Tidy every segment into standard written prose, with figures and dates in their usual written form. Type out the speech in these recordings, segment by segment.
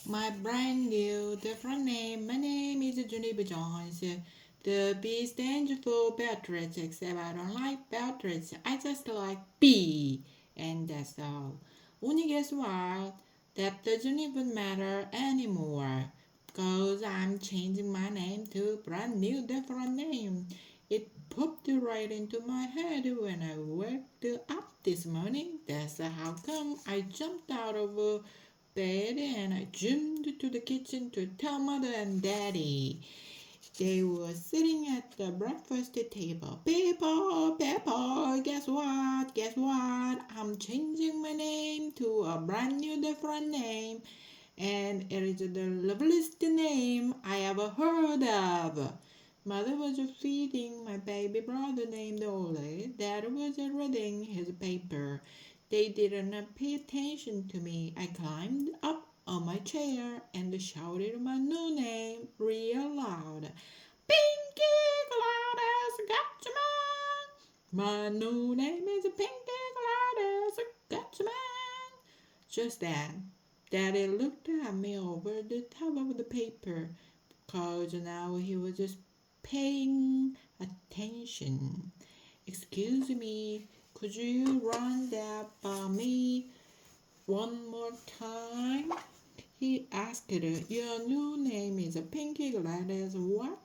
my brand new different name. My name is Junie Jones. The B stands for Beatrice, except I don't like Beatrice. I just like B, and that's all. Only guess what? That doesn't even matter anymore, cause I'm changing my name to brand new different name. It popped right into my head when I woke up this morning. That's how come I jumped out of bed and I jumped to the kitchen to tell mother and daddy. They were sitting at the breakfast table. People, guess what? Guess what? I'm changing my name to a brand new different name. And it is the loveliest name I ever heard of. Mother was feeding my baby brother named Ole. Dad was reading his paper. They didn't pay attention to me. I climbed up on my chair and shouted my new name real loud. Pinky Gladys Gutchman! My new name is Pinky Gladys Gutchman! Just then, Daddy looked at me over the top of the paper, cause now he was just paying attention. Excuse me, could you run that by me one more time? He asked. Your new name is Pinky Gladys what?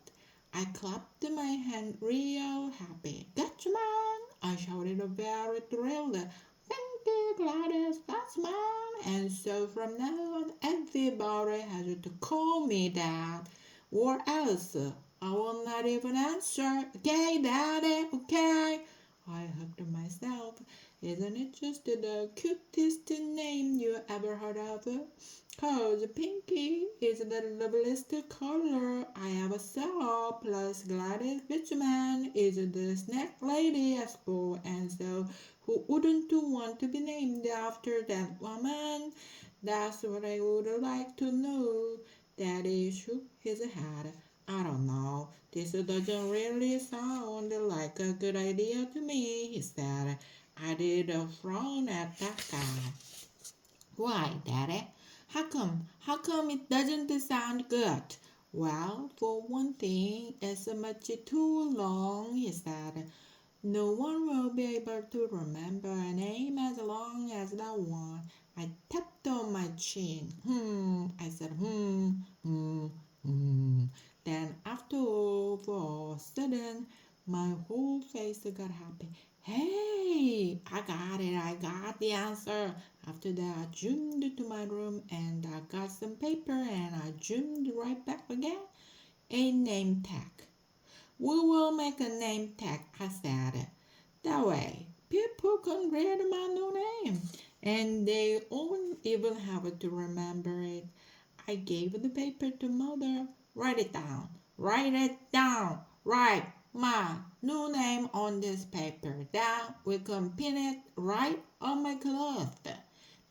I clapped my hand real happy. Gotcha, man! I shouted very thrilled. Pinky Gladys, that's mine! And so from now on, everybody has to call me that, or else I will not even answer. Okay, Daddy, okay? I hugged myself. Isn't it just the cutest name you ever heard of? Cause Pinky is the loveliest color I ever saw. Plus Gladys Richmond is the snack lady at school, and so who wouldn't want to be named after that woman? That's what I would like to know. Daddy shook his head. I don't know. This doesn't really sound like a good idea to me, he said. I did a frown at that guy. Why, Daddy? How come? How come it doesn't sound good? Well, for one thing, it's much too long, he said. No one will be able to remember a name as long as that one. I tapped on my chin. I said, hmm. Then after all of a sudden, my whole face got happy. Hey, I got the answer. After that, I zoomed to my room and I got some paper and I zoomed right back again. A name tag. We will make a name tag, I said. That way, people can read my new name and they won't even have to remember it. I gave the paper to mother. Write it down. Write it down. Write my new name on this paper. Then we can pin it right on my clothes.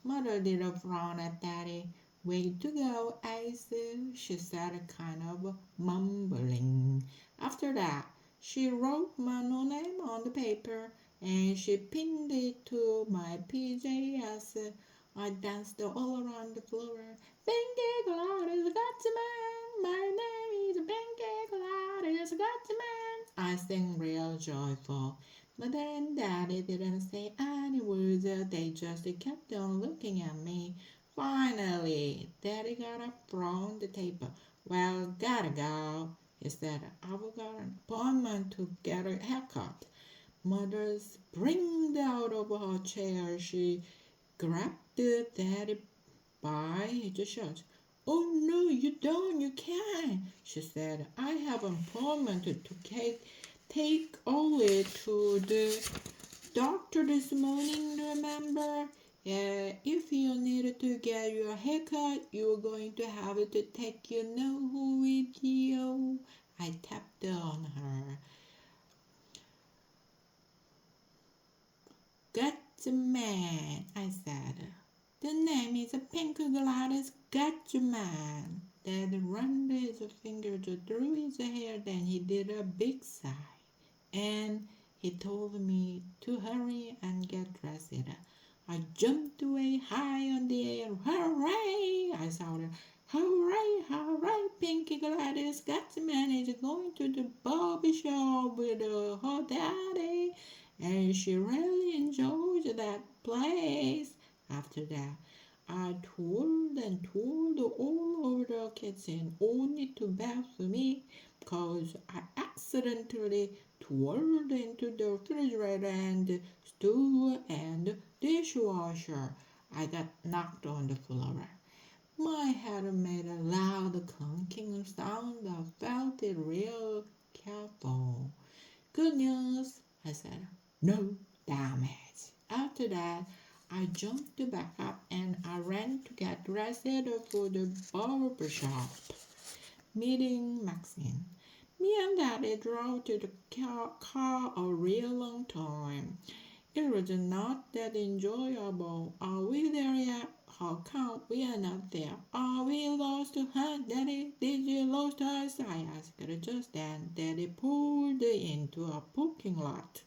Mother did a frown at Daddy. Way to go, Ace, she said, kind of mumbling. After that, she wrote my new name on the paper and she pinned it to my PJs. I danced all around the floor. Pinky Gladys Gutchman, my name is Pinky Gladys Gutchman. I sang real joyful. Mother and Daddy didn't say any words. They just kept on looking at me. Finally, Daddy got up from the table. Well, gotta go, he said. I've got an appointment to get a haircut. Mother springed out of her chair. She grabbed Daddy by his shirt. Oh no, you don't, you can't, she said. I have an appointment to take Ollie to the doctor this morning, remember? If you need to get your haircut, you're going to have to take your know who with you. I tapped on her. Gotcha man, I said. The name is Pinky Gladys Gotcha man. Dad ran his fingers through his hair, then he did a big sigh. And he told me to hurry and get dressed. I jumped way high on the air. Hooray! I shouted. Daddy Scotsman is going to the barber shop with her daddy, and she really enjoys that place. After that, I told and told all over the kitchen only to bath me, 'cause I accidentally twirled into the refrigerator and stove and dishwasher. I got knocked on the floor. My head made a loud clunking sound. I felt it real careful. Good news, I said. No damage. After that, I jumped back up and I ran to get dressed for the barber shop. Meeting Maxine. Me and Daddy drove to the car a real long time. It was not that enjoyable. Are we there yet? How come we are not there? Are we lost, huh, Daddy? Did you lose us? I asked just then. Daddy pulled into a parking lot.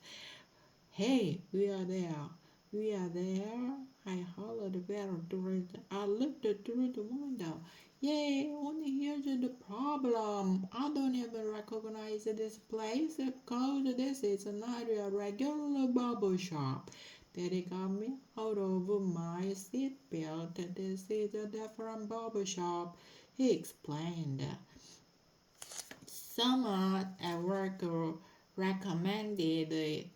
Hey, we are there. We are there. I hollered very thrilled. I looked through the window. Yay, only here's the problem. I don't even recognize this place because this is not a regular barber shop. Daddy got me out of my seatbelt. This is a different barber shop, he explained. Someone at work recommended it.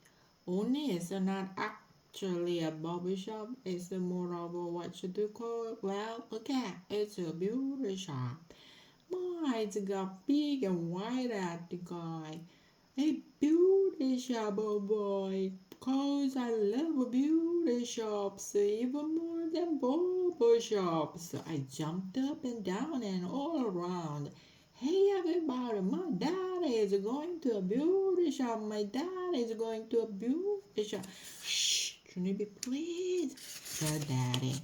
Only it's not actually a barber shop. It's more of what you do call, well, okay, it's a beauty shop. My eyes got big and wide at the guy. A beauty shop, oh boy, 'cause I love beauty shops even more than barber shops. I jumped up and down and all around. Hey everybody, my dad is going to a beauty shop. My dad is going to a beauty shop. Shh, Junie, please, said Daddy.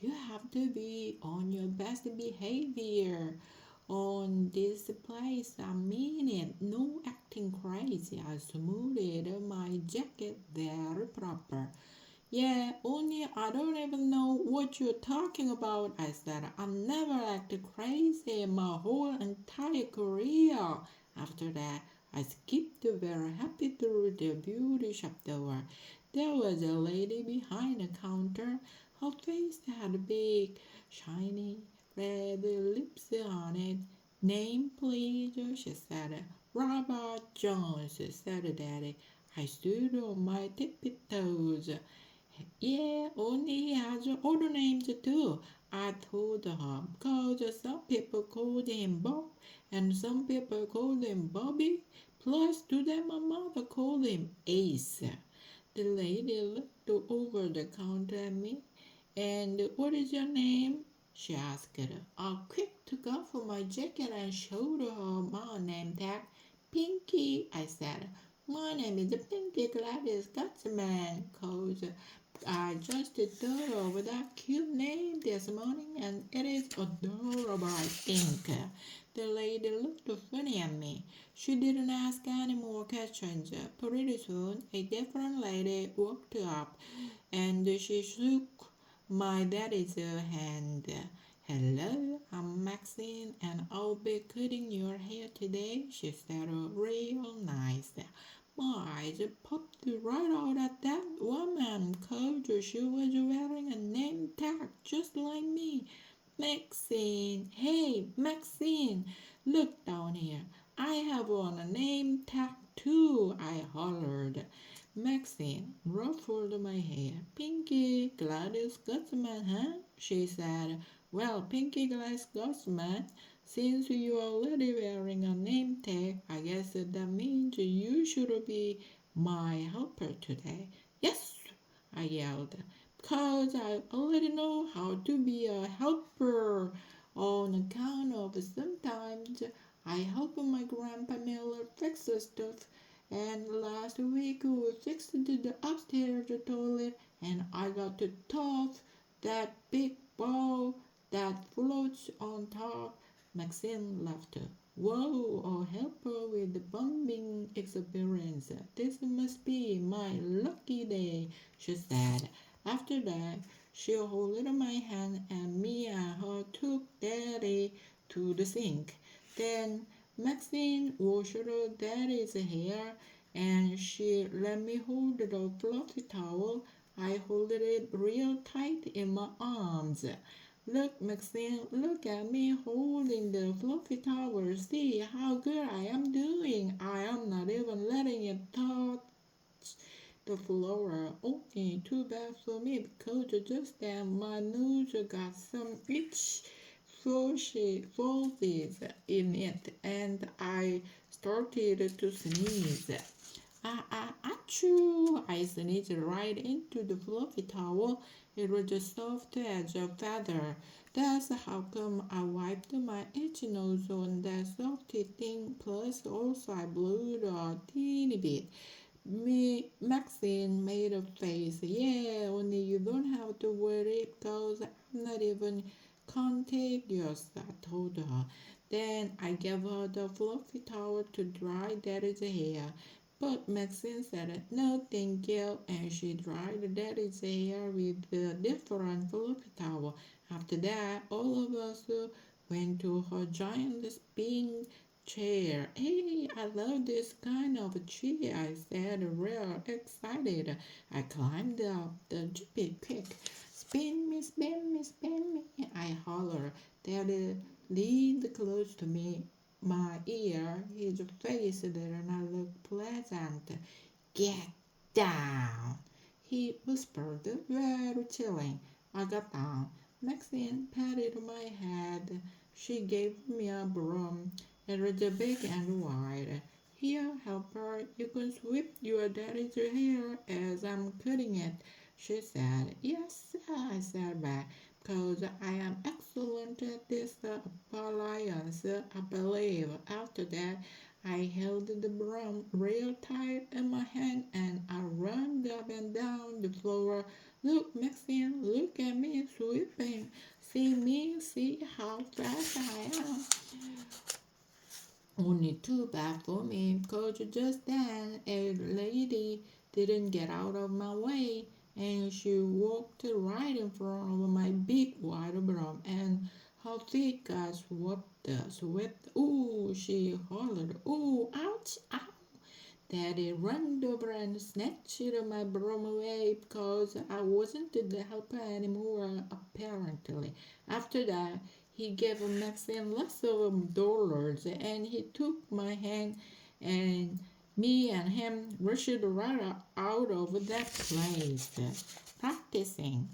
You have to be on your best behavior on this place. I mean it. No acting crazy. I smoothed my jacket very proper. Yeah, only I don't even know what you're talking about, I said. I never acted crazy in my whole entire career. After that, I skipped very happy through the beauty shop door. There was a lady behind the counter. Her face had big, shiny, red lips on it. Name, please, she said. Robert Jones, said Daddy. I stood on my tippy toes. Yeah, only he has other names too, I told her, because some people called him Bob and some people called him Bobby, plus today my mother called him Ace. The lady looked over the counter at me. And what is your name? She asked. I quick took off my jacket and showed her my name tag. Pinky, I said. My name is Pinky Gladys Scotsman, 'cause I just thought of that cute name this morning and it is adorable, I think. The lady looked funny at me. She didn't ask any more questions. Pretty soon, a different lady walked up and she shook my daddy's hand. Hello, I'm Maxine and I'll be cutting your hair today, she said, real nice. My eyes popped right out at that woman, 'cause she was wearing a name tag just like me. Maxine, hey, Maxine, look down here. I have on a name tag too, I hollered. Maxine ruffled my hair. Pinky Gladys Scotsman, huh? She said. Well, Pinky Gladys Scotsman, since you are already wearing a name tag, I guess that means you should be my helper today. Yes, I yelled, because I already know how to be a helper on account of sometimes I help my grandpa Miller fix stuff. And last week we fixed the upstairs toilet and I got to toss that big ball that floats on top. Maxine laughed. Whoa, a helper with bombing experience. This must be my lucky day, she said. After that, she held my hand and me and her took Daddy to the sink. Then Maxine washed Daddy's hair, and she let me hold the fluffy towel. I hold it real tight in my arms. Look, Maxine, look at me holding the fluffy towel. See how good I am doing. I am not even letting it touch the floor. Only too bad for me because just then my nose got some itch fuzzies in it and I started to sneeze. Achoo! I sneezed right into the fluffy towel. It was as soft as a feather. That's how come I wiped my itchy nose on that softy thing. Plus, also I blew a teeny bit. Maxine made a face. Yeah, only you don't have to worry because I'm not even contagious, I told her. Then I gave her the fluffy towel to dry Daddy's hair. But Maxine said no thank you, and she dried Daddy's hair with a different fluffy towel. After that, all of us went to her giant spin chair. Hey, I love this kind of chair, I said, real excited. I climbed up the jeep quick. Spin me, spin me, spin me, I hollered. Daddy leaned close to me, my ear. His face did not look pleasant. Get down, he whispered, very chilling. I got down. Maxine patted my head. She gave me a broom. It was big and wide. Here, helper, you can sweep your daddy's hair as I'm cutting it, she said. Yes, I said back, because I am excellent at this appliance, I believe. After that, I held the broom real tight in my hand and I ran up and down the floor. Look, Maxine, look at me sweeping. See me, see how fast I am. Only too bad for me, because just then a lady didn't get out of my way and she walked right in front of my big white broom and her feet got swept. Ooh, she hollered. Ooh, ouch, ouch. Daddy ran over and snatched my broom away because I wasn't the helper anymore, apparently. After that, he gave Maxine lots of dollars and he took my hand and me and him rushed right out of that place, practicing.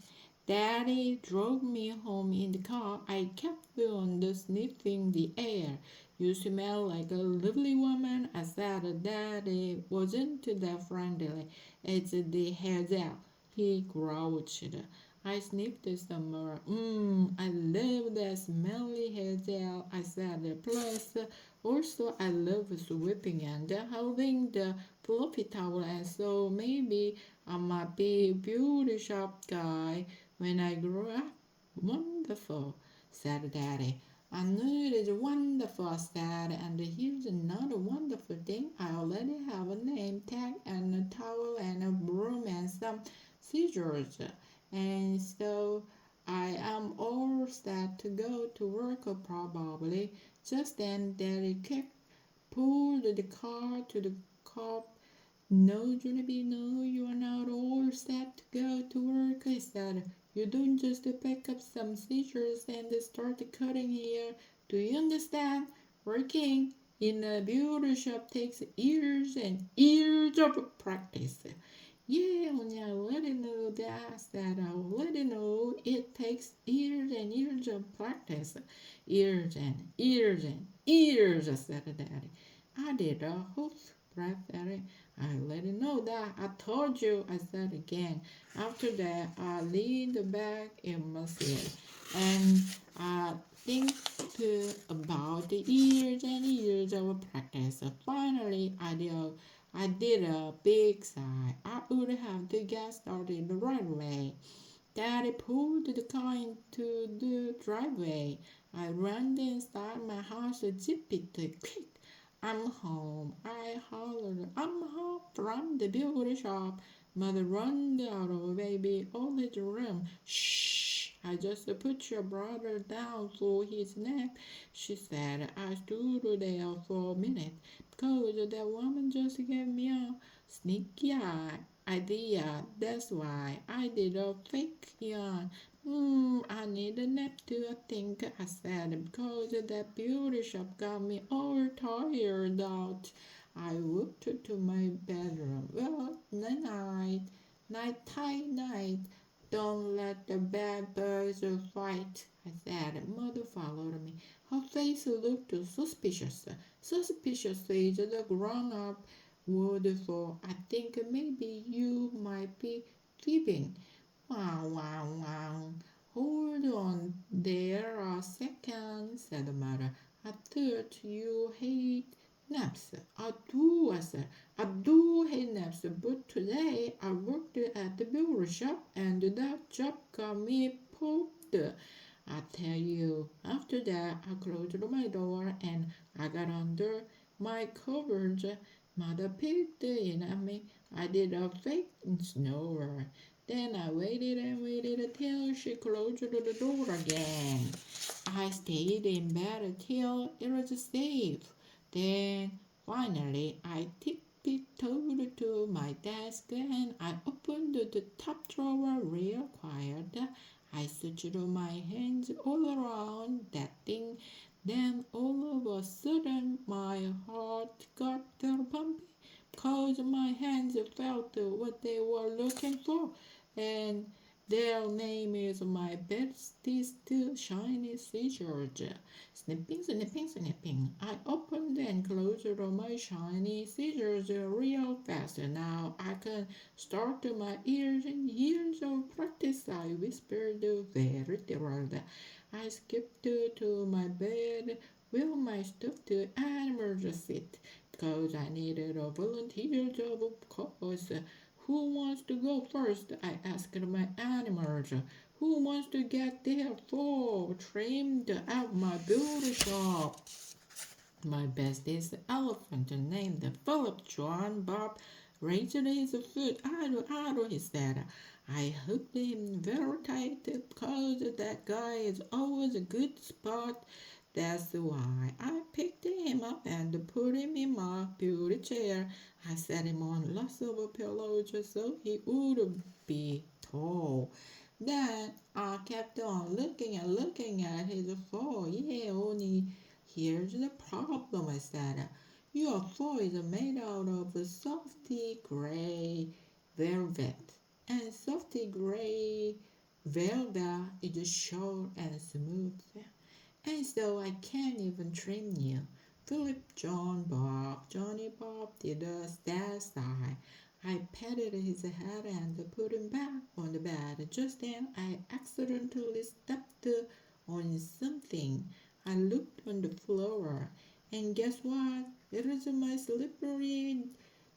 Daddy drove me home in the car. I kept on sniffing the air. You smell like a lovely woman. I said Daddy wasn't that friendly. It's the hair gel. He grouched. I sniffed some more. I love that smelly hair gel, I said. Plus, also I love sweeping and holding the fluffy towel, and so maybe I might be a beauty shop guy when I grow up. Wonderful, said Daddy. I know it is wonderful, I said, and here's another wonderful thing. I already have a name tag and a towel and a broom and some scissors. And so I am all set to go to work probably. Just then Daddy pulled the car to the curb. No, Junie, no, you are not all set to go to work, I said. You don't just pick up some scissors and start cutting here. Do you understand? Working in a beauty shop takes years and years of practice. Yeah, only I already know that, I said. I already know it takes years and years of practice. Years and years and years, I said, Daddy. I did a whole breath, Daddy. I let you know that. I told you, I said again. After that, I leaned back in my seat and I think about the years and years of practice. Finally, I did a big sigh. I would have to get started the right way. Daddy pulled the car into the driveway. I ran inside my house zippity quick. I'm home. I hollered. I'm home from the beauty shop. Mother ran out of baby Ollie's room. Shh! I just put your brother down for his nap, she said. I stood there for a minute because that woman just gave me a sneaky idea. That's why I did a fake yawn. I need a nap too, I think, I said, because that beauty shop got me all tired out. I walked to my bedroom. Well, night, night. Don't let the bad boys fight, I said. Mother followed me. Her face looked suspicious. Suspicious is the grown-up word for I think maybe you might be fibbing. Wow. Hold on there a second, said the mother. I thought you hate naps. I do, I said. I do hate naps, but today I worked at the beauty shop and that job got me pooped. I tell you, after that I closed my door and I got under my covers. Mother peeked in at me. I did a fake snore. Then I waited and waited till she closed the door again. I stayed in bed till it was safe. Then finally I tiptoed to my desk and I opened the top drawer real quiet. I searched my hands all around that thing. Then all of a sudden my heart got pumping because my hands felt what they were looking for, and their name is my bestest shiny scissors. Snipping. I opened and closed my shiny scissors real fast. Now I can start my years and years of practice, I whispered very thrilled. I skipped to my bed where my stuffed animals sit, because I needed a volunteer job, of course. Who wants to go first? I asked my animals. Who wants to get their fur trimmed at my beauty shop? My bestest elephant, named Philip John Bob, raised his foot. I he said. I hugged him very tight because that guy is always a good sport. That's why I picked him up and put him in my beauty chair. I set him on lots of pillows so he would be tall. Then I kept on looking at his fur. Yeah, only here's the problem, I said. Your fur is made out of softy gray velvet, and softy gray velvet is short and smooth, and so I can't even trim you. Johnny Bob did a sad sigh. I patted his head and put him back on the bed. Just then I accidentally stepped on something. I looked on the floor, and guess what? It was my slippery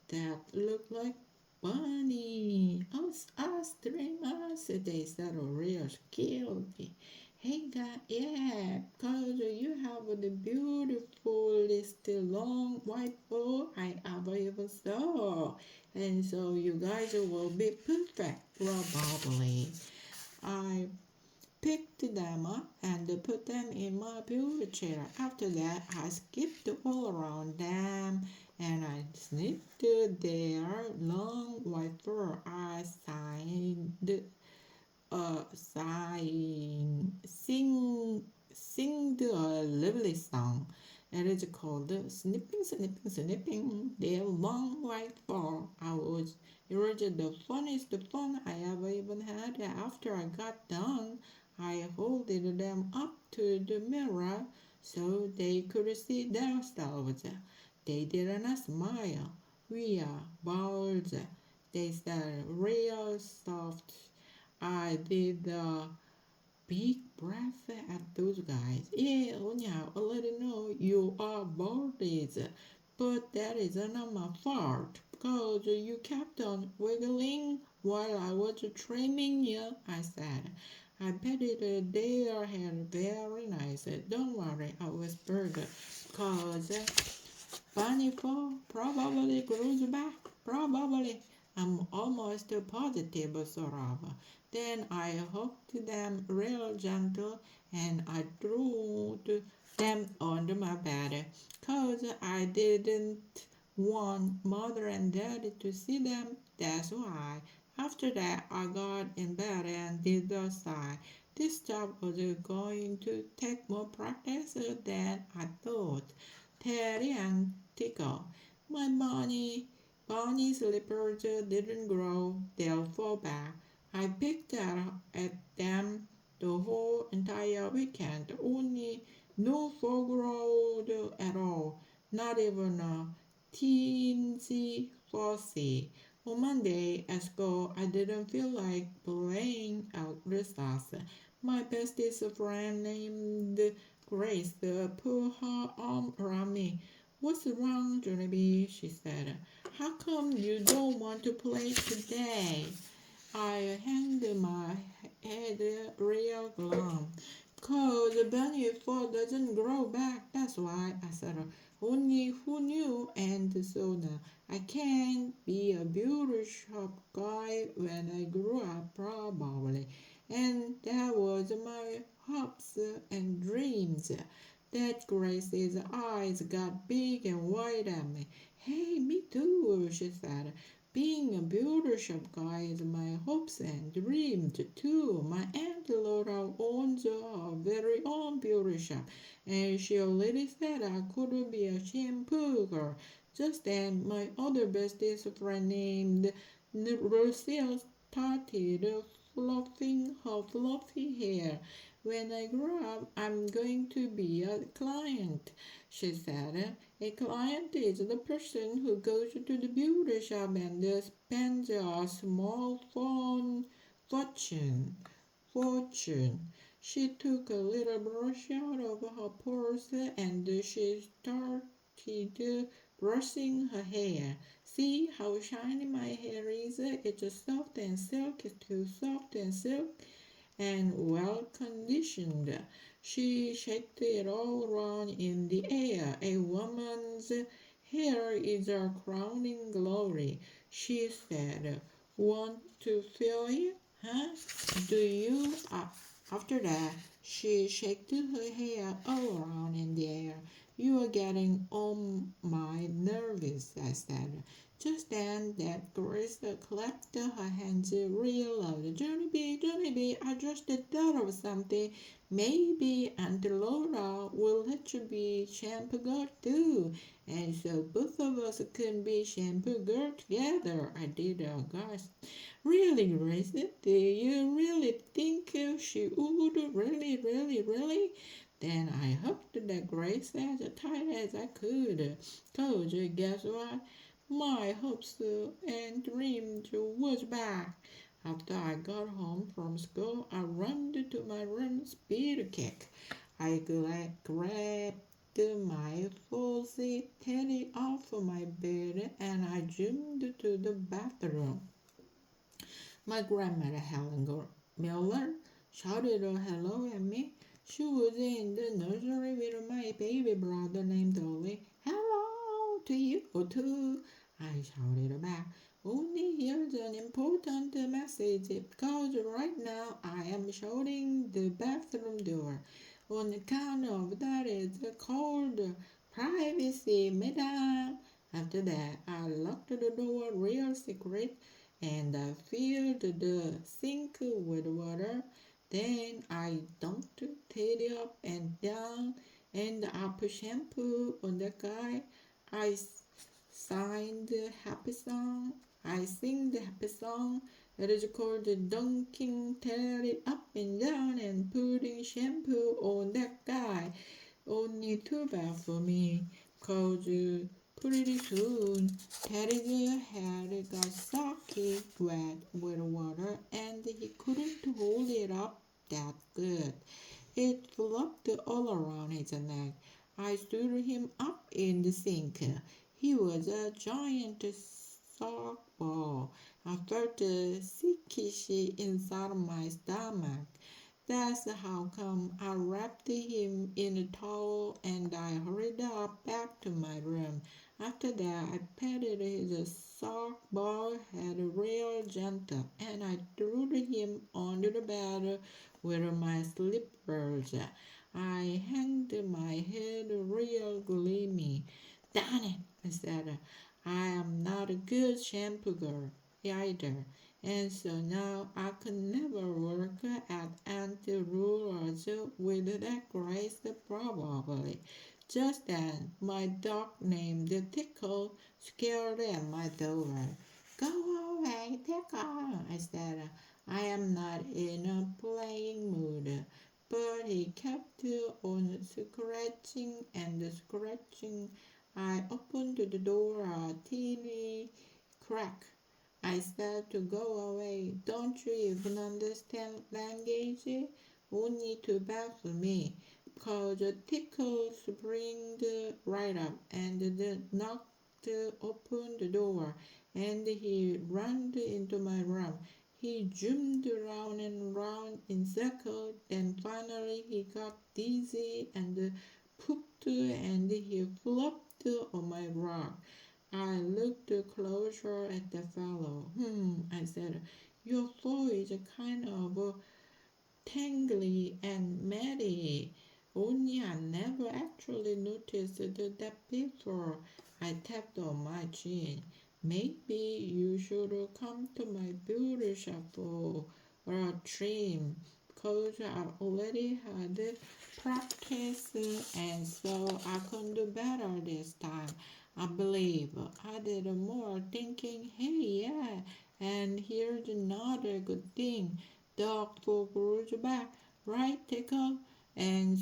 that looked like bunny. Us, 3 months. They said real skilled. Hey guys, yeah, because you have the beautifulest long white bow I ever even saw. And so you guys will be perfect, probably. I picked them up and put them in my beauty chair. After that, I skipped all around them and I sniffed their long white fur. I sing a lovely song. It is called Snipping, their long white fur. It was the funniest fun I ever even had. After I got done, I holded them up to the mirror so they could see themselves. They did not smile. We are birds, they said, real soft. I did a big breath at those guys. Yeah, anyhow, I let you know you are birds, but that is not my fault because you kept on wiggling while I was trimming you, I said. I petted their hair very nice. Don't worry, I whispered, because Bunny Four probably grows back. Probably. I'm almost positive, sort of. Then I hooked them real gentle and I threw them under my bed, 'cause I didn't want mother and daddy to see them. That's why. After that, I got in bed and did the side. This job was going to take more practice than I thought. Teddy and Tickle. My bunny slippers didn't grow, they'll fall back. I picked at them the whole entire weekend. Only no fur growed at all, not even a teensy fussy. On Monday at school, I didn't feel like playing out recess. My bestest friend named Grace put her arm around me. What's wrong, Junie? She said. How come you don't want to play today? I hanged my head real glum. 'Cause the bunny fur doesn't grow back, that's why, I said. Only who knew? And so now I can't be a beauty shop guy when I grew up, probably. And that was my hopes and dreams. That Grace's eyes got big and wide at me. Hey, me too, she said. Being a beauty shop guy is my hopes and dreams too. My Aunt Laura owns her very own beauty shop, and she already said I could be a shampoo girl. Just then, my other bestest friend named Lucille started fluffing her fluffy hair. When I grow up, I'm going to be a client, she said. A client is the person who goes to the beauty shop and spends a small fortune. Fortune. She took a little brush out of her purse and she started brushing her hair. See how shiny my hair is? It's soft and silky too, soft and silky and well conditioned. She shaked it all around in the air. A woman's hair is her crowning glory, she said. Want to feel it? Huh? Do you? After that, she shook her hair all around in the air. You are getting on my nerves, I said. Just then, that Grace clapped her hands real loud. Junie, I just thought of something. Maybe Aunt Laura will let you be shampoo girl too. And so both of us can be shampoo girl together. I did a gasp. Really, Grace? Do you really think she would? Really? Then I hugged that Grace as tight as I could. 'Cause guess what? My hopes and dreams was back. After I got home from school, I ran to my room speed kick. I grabbed my fuzzy teddy off my bed and I jumped to the bathroom. My grandmother, Helen Miller, shouted a hello at me. She was in the nursery with my baby brother named Ollie. Hello to you too, I shouted back. Only here's an important message because right now I am shutting the bathroom door. On account of that it's called privacy, madam. After that, I locked the door real secret and I filled the sink with water. Then I dumped Teddy up and down and I put shampoo on the guy. I sang the happy song. I sing the happy song that is called dunking Teddy up and down and putting shampoo on that guy. Only too bad for me, 'cause pretty soon Teddy's head got soaking wet with water and he couldn't hold it up that good. It flopped all around his neck. I stood him up in the sink. He was a giant sock ball. I felt sickish inside my stomach. That's how come I wrapped him in a towel and I hurried up back to my room. After that, I patted his soft bald head real gentle, and I threw him under the bed with my slippers. I hanged my head real gloomy. Darn it, I said. I am not a good shampoo girl either, and so now I could never work at Aunt Rulers with that grace probably. Just then, my dog named Tickle scared at my door. Go away, Tickle, I said. I am not in a playing mood. But he kept on scratching and scratching. I opened the door a teeny crack. I said to go away. Don't you even understand language? Only to baffle me. Cause Tickle springed right up and knocked open the door, and he ran into my room. He zoomed round and round in circles, then finally he got dizzy and pooped, and he flopped on my rug. I looked closer at the fellow. I said, your fur is kind of tangly and matty. Only I never actually noticed that before. I tapped on my chin. Maybe you should come to my beauty shop for a trim, because I already had practice and so I can do better this time. I believe I did more thinking, hey, yeah, and here's another good thing. Dog food grows back, right, Tickle? And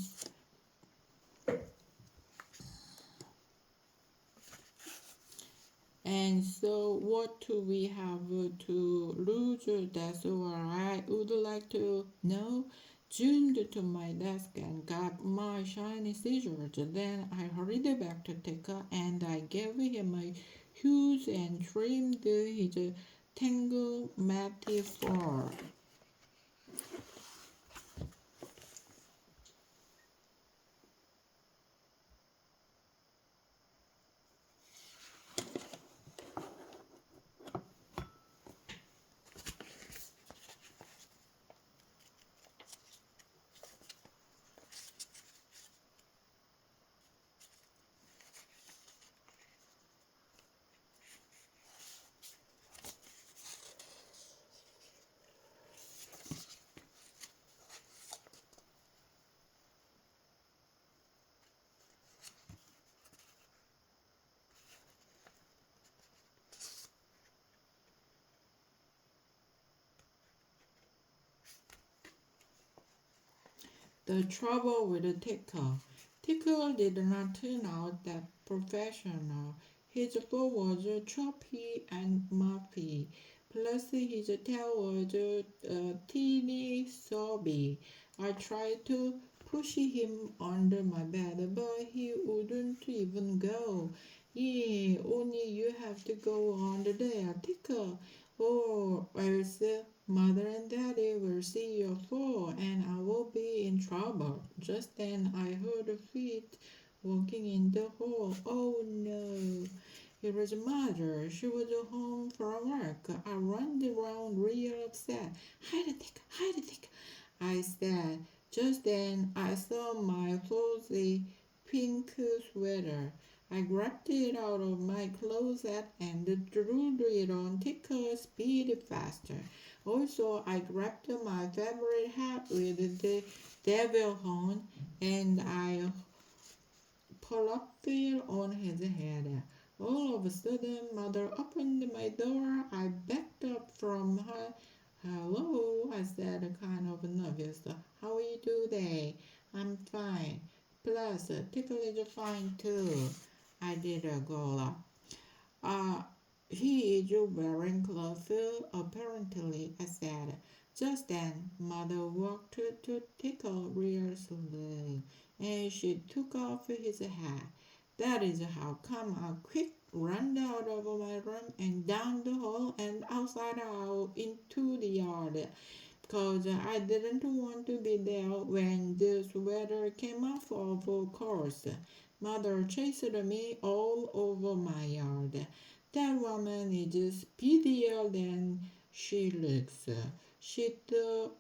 And so, what do we have to lose? That's what I would like to know. Zoomed to my desk and got my shiny scissors. Then I hurried back to Tika and I gave him a huge and trimmed his tangled matty fur. The trouble with Tickle. Tickle did not turn out that professional. His fur was choppy and muffy, plus his tail was teeny sobby. I tried to push him under my bed, but he wouldn't even go. Yeah, only you have to go under there, Tickle, or else Mother and Daddy will see your fall and I will be in trouble. Just then I heard feet walking in the hall. Oh no! It was Mother. She was home from work. I ran around real upset. Hide it, I said. Just then I saw my fuzzy pink sweater. I grabbed it out of my closet and threw it on Tickle's speed faster. Also, I grabbed my favorite hat with the devil horn and I plopped it on his head. All of a sudden, Mother opened my door. I backed up from her. Hello, I said, kind of nervous. How are you today? I'm fine. Plus, Tickle is fine too. I did a go. Uh, he is wearing clothes, apparently, I said. Just then, Mother walked to Tickle real slowly, and she took off his hat. That is how come I quick ran out of my room and down the hall and outside out into the yard. 'cause I didn't want to be there when the sweater came off, of course. Mother chased me all over my yard. That woman is speedier than she looks. She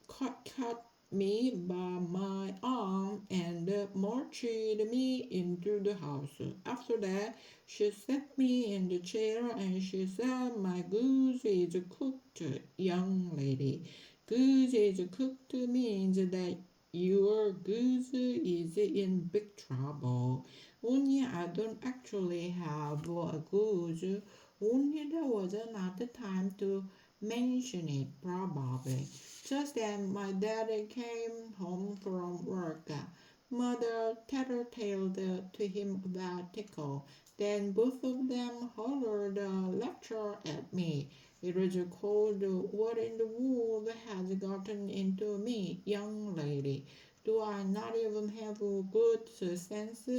caught me by my arm and marched me into the house. After that, she set me in the chair and she said, "My goose is cooked, young lady." Goose is cooked means that your goose is in big trouble. Only I don't actually have a goose. Only there was not the time to mention it, probably. Just then my daddy came home from work. Mother tattletailed to him about Tickle. Then both of them hollered a lecture at me. It was called "What in the World Has Gotten Into Me, Young Lady? Do I not even have good sense?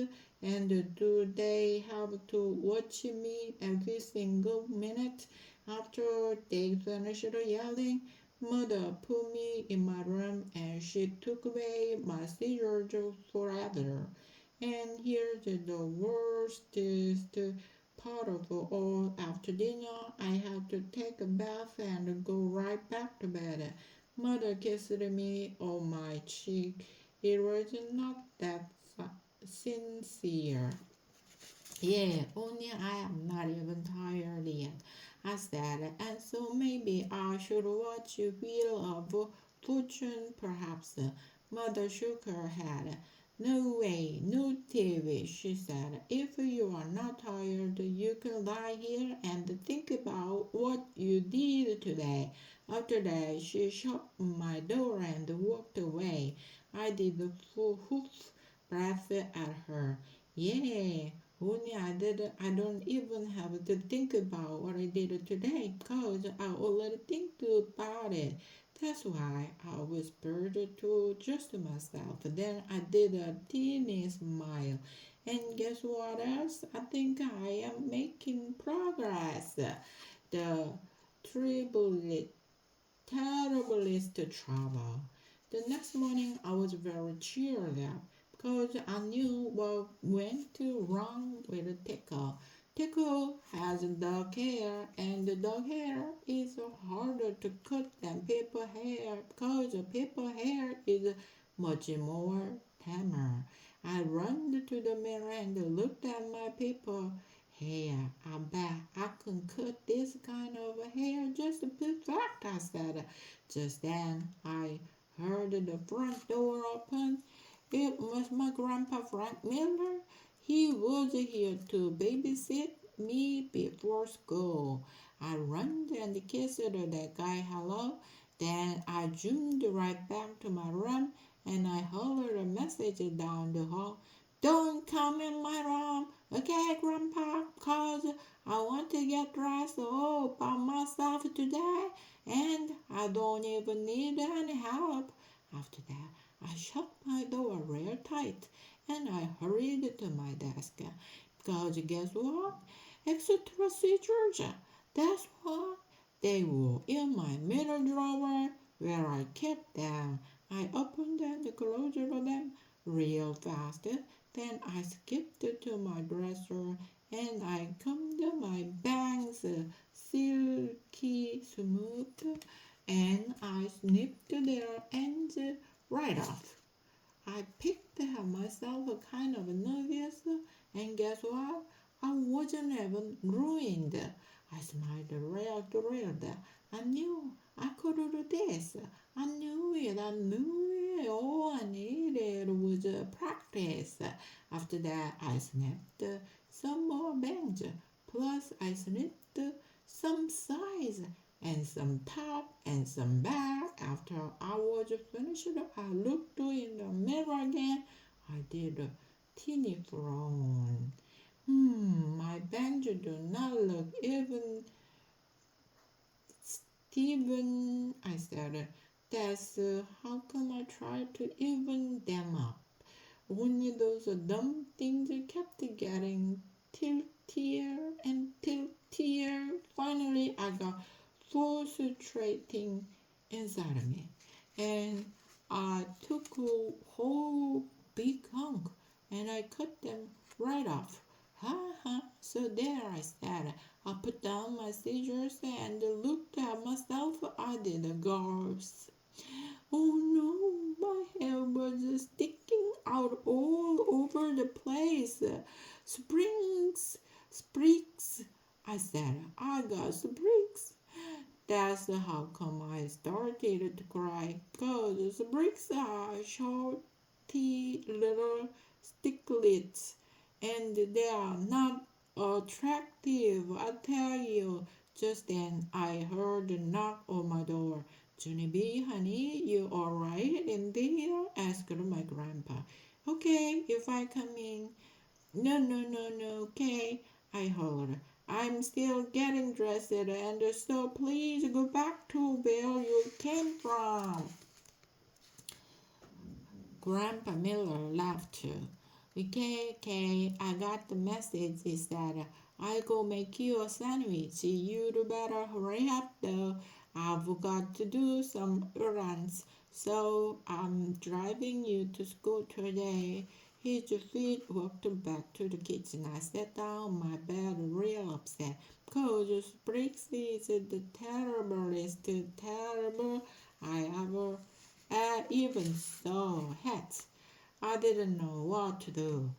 And do they have to watch me every single minute?" After they finished yelling, Mother put me in my room and she took away my scissors forever. And here's the worstest part of all. After dinner, I had to take a bath and go right back to bed. Mother kissed me on my cheek. It was not that sincere. "Yeah, only I am not even tired yet," I said, "and so maybe I should watch Wheel of Fortune, perhaps." Mother shook her head. "No way, no TV," she said. "If you are not tired, you can lie here and think about what you did today." After that, she shut my door and walked away. I did the full hoof breath at her. "Yeah. Only I don't even have to think about what I did today, 'cause I already think about it. That's why," I whispered to just myself. Then I did a teeny smile. "And guess what else? I think I am making progress." The terriblest trouble. The next morning I was very cheered up because I knew what went wrong with Tickle. Tickle has dog hair, and the dog hair is harder to cut than people hair because people hair is much more tamer. I ran to the mirror and looked at my people hair. "I bet I can cut this kind of hair just perfect," I said. Just then I heard the front door open. It was my grandpa Frank Miller. He was here to babysit me before school. I ran and kissed that guy hello. Then I zoomed right back to my room and I hollered a message down the hall. "Don't come in my room, okay, Grandpa? 'Cause I want to get dressed all by myself today and I don't even need any help." After that, I shut my door real tight and I hurried to my desk. Because guess what? Extra scissors. That's what they were in my middle drawer where I kept them. I opened and closed them real fast. Then I skipped to my dresser and I combed my bangs silky smooth and I snipped their ends right off. I picked myself kind of nervous, and guess what? I wasn't even ruined. I smiled real thrilled. I knew I could do this. I knew it. I knew it. All I needed was practice. After that, I snapped some more bangs. Plus, I snipped some sides and some top and some back. After I was finished, I looked in the mirror again. I did a teeny frown. My bangs do not look even Steven, I said. That's how come I tried to even them up. Only those dumb things kept getting tiltier and tiltier. Finally, I got frustrating inside of me. and I took a whole big hunk and I cut them right off. Ha ha, so there I said. I put down my scissors and looked at myself. I did a gasp. Oh no, my hair was sticking out all over the place. Sprigs, I said. I got sprigs. That's how come I started to cry. Cause the bricks are shorty little sticklets and they are not attractive, I tell you. Just then I heard a knock on my door. Junie, honey, you alright in there? Asked my grandpa. Okay, if I come in. No, okay, I hollered. I'm still getting dressed, and so please go back to where you came from. Grandpa Miller laughed too. Okay, I got the message. He said, I'll go make you a sandwich. You'd better hurry up though. I've got to do some errands, so I'm driving you to school today. His feet walked back to the kitchen. I sat down on my bed real upset. Cause Briggs is the terriblest terrible I ever even saw. Hat. I didn't know what to do.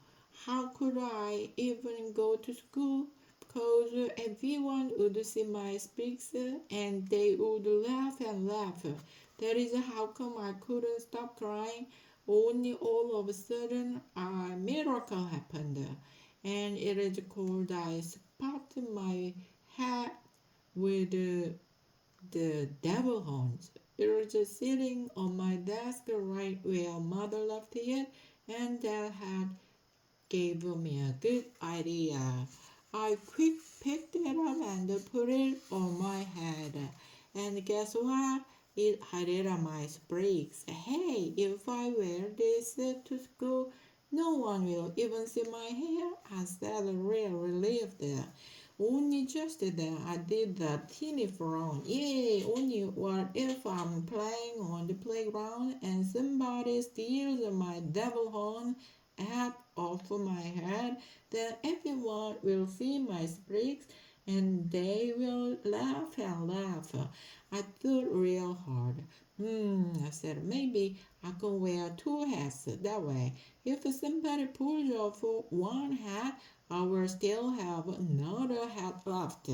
How could I even go to school? Because everyone would see my speaks and they would laugh and laugh. That is how come I couldn't stop crying. Only all of a sudden a miracle happened. And it is called I spotted my hat with the devil horns. It was just sitting on my desk right where mother left it, and that had gave me a good idea. I quick picked it up and put it on my head. And guess what? It hid my sprigs. Hey, if I wear this to school, no one will even see my hair. I said, real relieved. Only just then I did the teeny frown. Yay, only what if I'm playing on the playground and somebody steals my devil horn hat off my head, then everyone will see my sprigs and they will laugh and laugh. I thought real hard. I said maybe I can wear two hats that way. If somebody pulls off one hat, I will still have another hat left.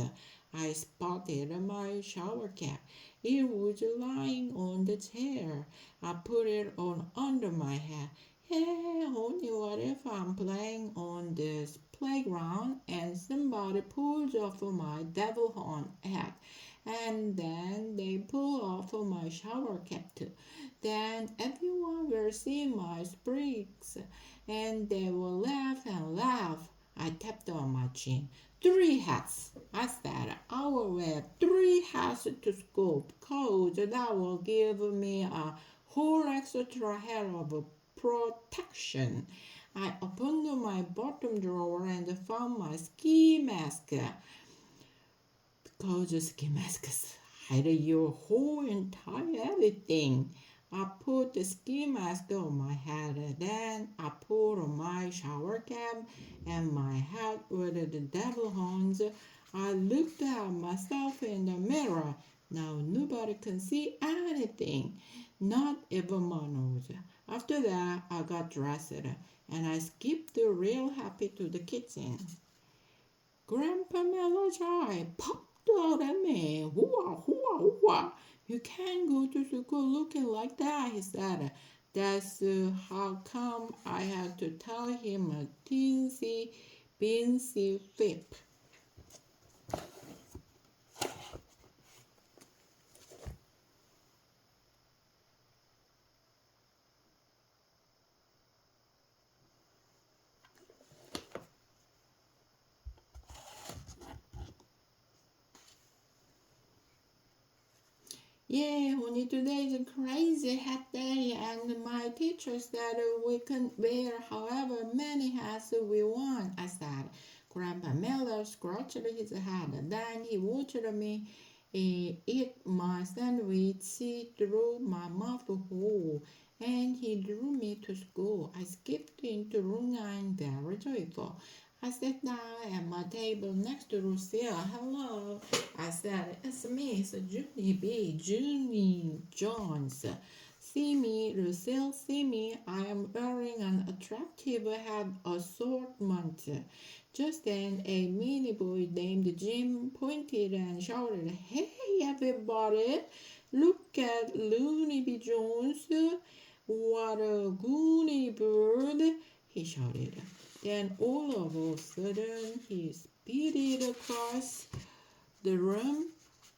I spotted my shower cap. It was lying on the chair. I put it on under my hat. Yeah, only what if I'm playing on this playground and somebody pulls off my devil horn hat and then they pull off my shower cap too. Then everyone will see my sprigs and they will laugh and laugh. I tapped on my chin. 3 hats. I said I will wear 3 hats to school because that will give me a whole extra hair of protection. I opened my bottom drawer and found my ski mask. Because ski masks hide your whole entire everything. I put the ski mask on my head, then I put on my shower cap and my hat with the devil horns. I looked at myself in the mirror. Now nobody can see anything, not even my nose. After that, I got dressed and I skipped real happy to the kitchen. Grandpa Miller's eye popped out at me. Hooah, hooah, hooah. You can't go to school looking like that, he said. That's how come I had to tell him a teensy beansy flip. Yeah, only today is a crazy hat day, and my teacher said we can wear however many hats we want. I said. Grandpa Miller scratched his head. Then he watched me eat my sandwich through my mouth hole, and he drew me to school. I skipped into room 9 very joyful. I sat down at my table next to Lucille. Hello, I said. It's me, it's Junie Jones. See me, Lucille, see me. I am wearing an attractive head assortment. Just then, a mini boy named Jim pointed and shouted, Hey, everybody! Look at Louie Jones! What a goony bird! He shouted. Then all of a sudden, he speeded across the room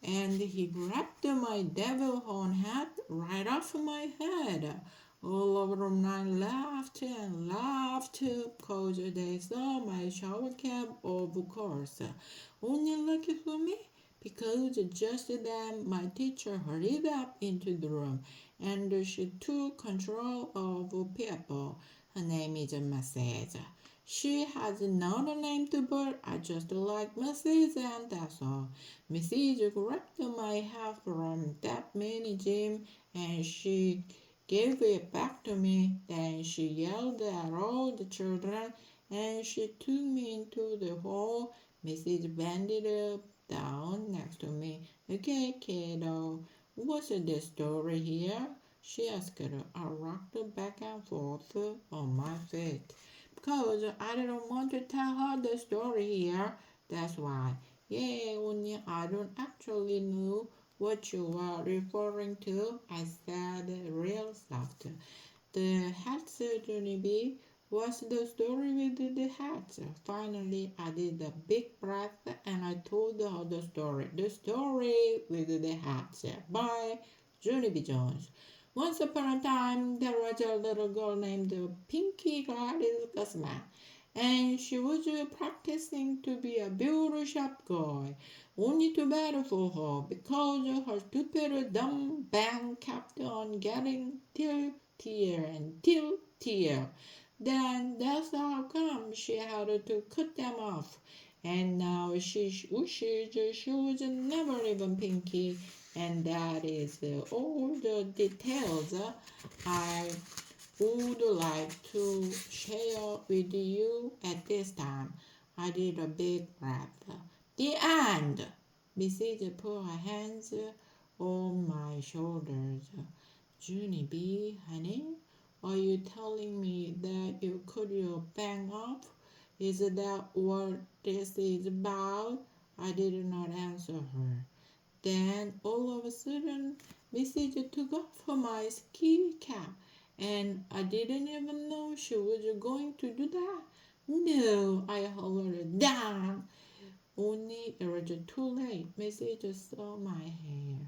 and he grabbed my devil horn hat right off my head. All of them laughed and laughed because they saw my shower cap, of course. Only lucky for me, because just then my teacher hurried up into the room and she took control of people. Her name is Mrs. She has not a name to but I just like Mrs. and that's all. Mrs. grabbed my hat from that mini Jim and she gave it back to me. Then she yelled at all the children and she took me into the hall. Mrs. bended down next to me. Okay, kiddo, what's the story here? She asked. I rocked back and forth on my feet. Because I didn't want to tell her the story here. That's why. Yeah, only I don't actually know what you are referring to. I said real soft. The hats, Junie, what's the story with the hats? Finally, I did a big breath and I told her the story. The story with the hats by Junie Jones. Once upon a time, there was a little girl named Pinky Gladys Guzman, and she was practicing to be a beauty shop girl. Only too bad for her, because her stupid dumb band kept on getting tiltier. Then that's how come she had to cut them off. And now she wishes she was never even Pinky. And that is all the details I would like to share with you at this time. I did a big breath. The end. Mrs. put her hands on my shoulders. Junie, honey, are you telling me that you cut your bang off? Is that what this is about? I did not answer her. Then all of a sudden, Mrs. took off my ski cap, and I didn't even know she was going to do that. No, I hollered down. Only it was too late. Mrs. saw my hair.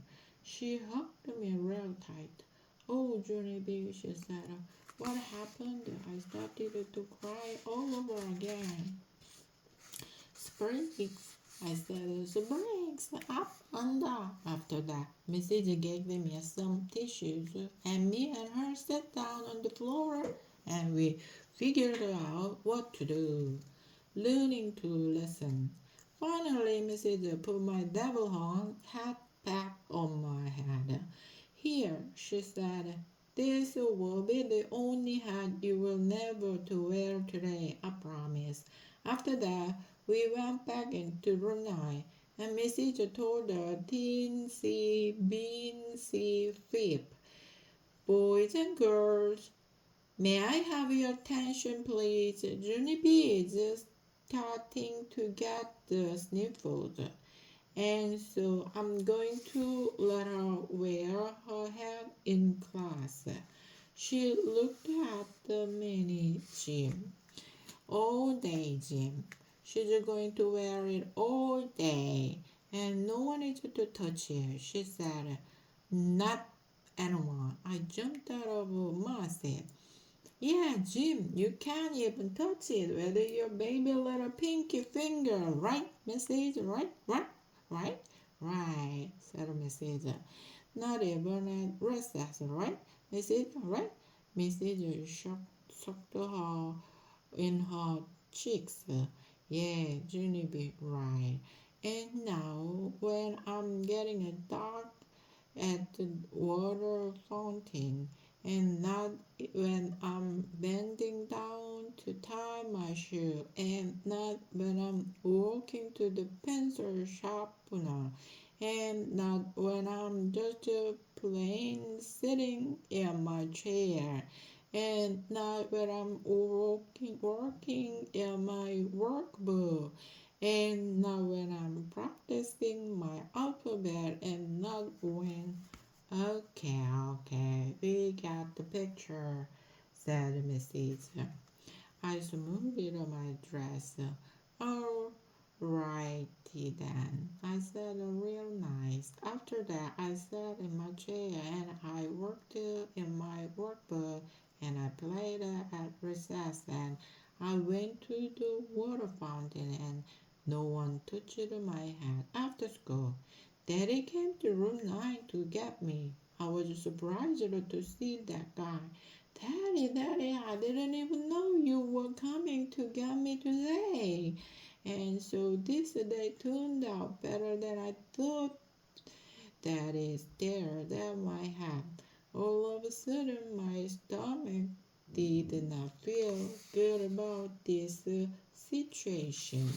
She hugged me real tight. Oh, Junie, she said, what happened? I started to cry all over again. Springs, I said, springs, up and down. After that, Mrs. gave me some tissues, and me and her sat down on the floor, and we figured out what to do, learning to listen. Finally, Mrs. put my devil horn hat back on my head. Here, she said, this will be the only hat you will never to wear today, I promise. After that, we went back into room 9, and Mrs. told her teensy beansy fib. Boys and girls, may I have your attention, please? Junie is starting to get the sniffles, and so I'm going to let her wear her hat in class. She looked at the mini Jim. All day, Jim. She's going to wear it all day, and no one is to touch it, she said. Not anyone. I jumped out of my seat. Yeah, Jim, you can't even touch it with your baby little pinky finger, right, Mrs. Right, said Mrs. Not even at recess, right, Mrs. Right? Mrs. shocked her in her cheeks. Yeah, Junie right. And now, when I'm getting a dark at the water fountain, and not when I'm bending down to tie my shoe, and not when I'm walking to the pencil sharpener, and not when I'm just plain sitting in my chair, and not when I'm working in my workbook, and not when I'm practicing my alphabet, and not when. Okay, we got the picture, said Mrs. I smoothed my dress. All righty then, I said, real nice. After that, I sat in my chair and I worked in my workbook and I played at recess and I went to the water fountain and no one touched my head after school. Daddy came to room 9 to get me. I was surprised to see that guy. Daddy, I didn't even know you were coming to get me today. And so this day turned out better than I thought. Daddy stared at my hat. All of a sudden, my stomach did not feel good about this situation.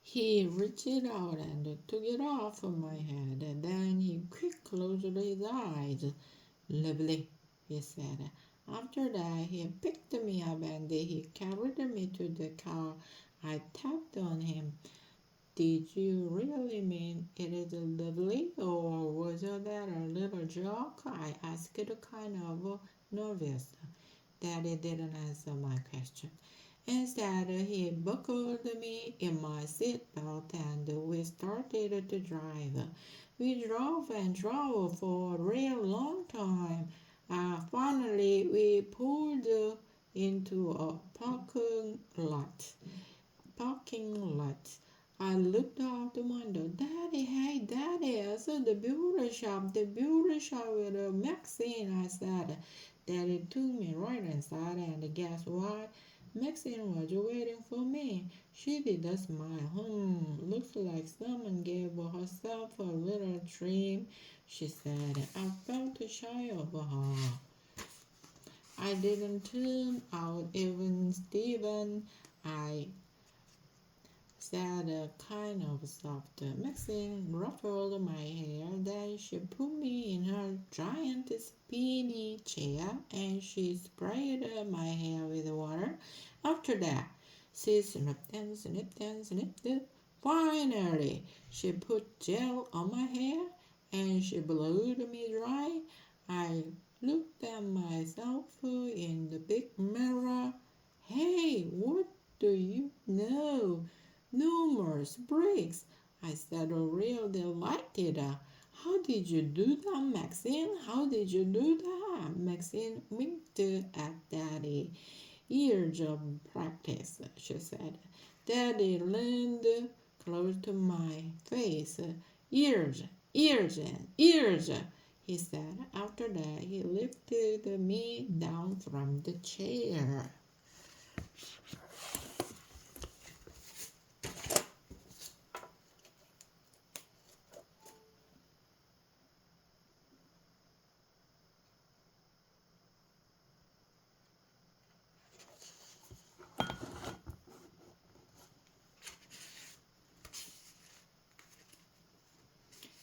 He reached out and took it off of my head, and then he quick closed his eyes. Lovely, he said. After that, he picked me up and he carried me to the car. I tapped on him. Did you really mean it is lovely, or was that a little joke? I asked, kind of nervous. Daddy didn't answer my question. Instead, he buckled me in my seatbelt and we started to drive. We drove and drove for a real long time. Finally, we pulled into a parking lot. I looked out the window. Daddy, hey, Daddy, I saw the beauty shop with Maxine, I said. Daddy took me right inside, and guess what? Maxine was waiting for me. She did a smile. Looks like someone gave herself a little treat, she said. I felt shy of her. I didn't turn out even Stephen. I said, kind of soft. Maxine ruffled my hair, then she put me in her giant spinny chair and she sprayed my hair with water. After that, she snipped and snipped and snipped. Finally, she put gel on my hair and she blew me dry. I looked at myself in the big mirror. Hey, what do you know? Numerous bricks. I said, real delighted. How did you do that, Maxine? How did you do that? Maxine winked at Daddy. Years of practice, she said. Daddy leaned close to my face. Years and years, he said. After that, he lifted me down from the chair.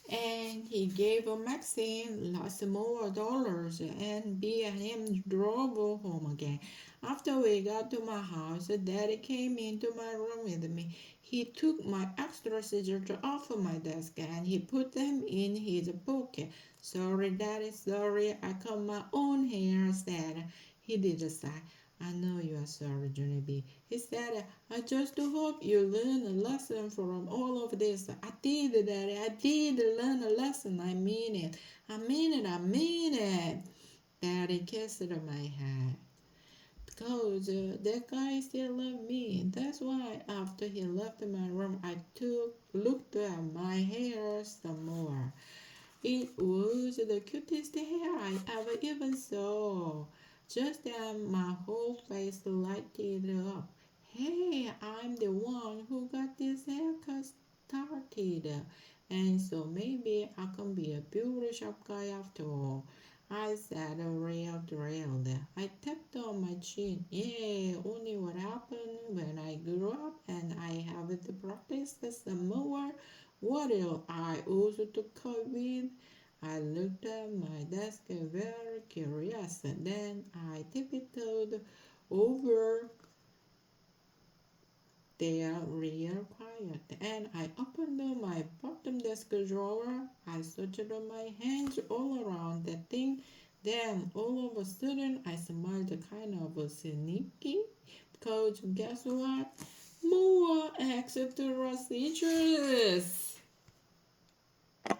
And he gave Maxine lots more dollars, and B and him drove home again. After we got to my house, Daddy came into my room with me. He took my extra scissors off of my desk and he put them in his pocket. Sorry, Daddy, sorry, I cut my own hair, said. He did a sigh. I know you are sorry, Junie. He said, I just hope you learn a lesson from all of this. I did, Daddy. I did learn a lesson. I mean it. I mean it. Daddy kissed my head. Because that guy still loved me. That's why after he left my room, I looked at my hair some more. It was the cutest hair I ever even saw. Just then my whole face lighted up. Hey, I'm the one who got this haircut started, and so maybe I can be a beauty shop guy after all. I said, thrilled. I tapped on my chin. Yeah, only what happened when I grew up and I have to practice some more. What will I also to cut with? I looked at my desk very curious. Then I tiptoed over there real quiet, and I opened my bottom desk drawer. I searched my hands all around that thing. Then all of a sudden I smiled kind of sneaky. Cause guess what? More extra scissors.